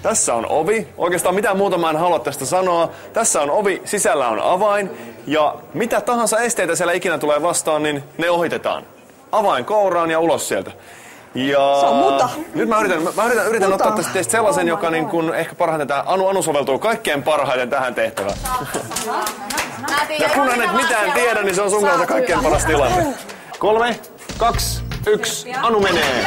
Tässä on ovi. Oikeastaan mitään muuta mä en halua tästä sanoa. Tässä on ovi, sisällä on avain. Ja mitä tahansa esteitä siellä ikinä tulee vastaan, niin ne ohitetaan. Avain kouraan ja ulos sieltä. Ja se on muta. Nyt mä yritän ottaa tästä teistä sellaisen, joka niin kun ehkä parhaiten tähän. Anu soveltuu kaikkein parhaiten tähän tehtävään. Ja kun en mitään tiedä, niin se on sun kannalta kaikkein paras tilanne. 3, 2, 1, Anu menee.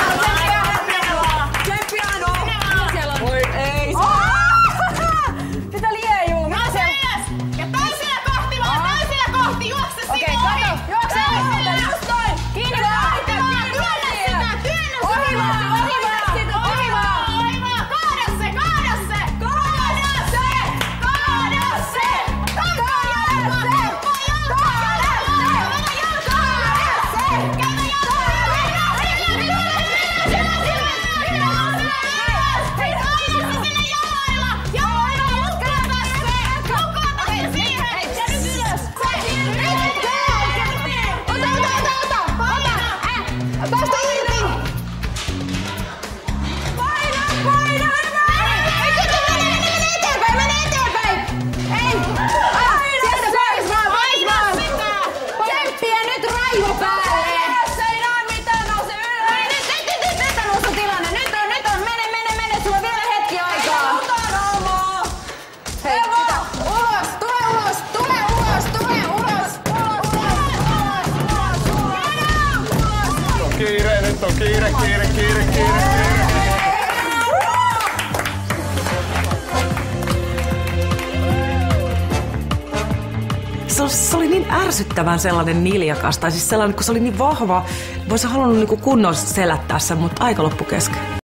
Kiire. Se oli niin ärsyttävän sellainen niljakas, tai siis sellainen, kun se oli niin vahva, voisi halunnut niin kunnolla selättää sen, mutta aika loppu kesken.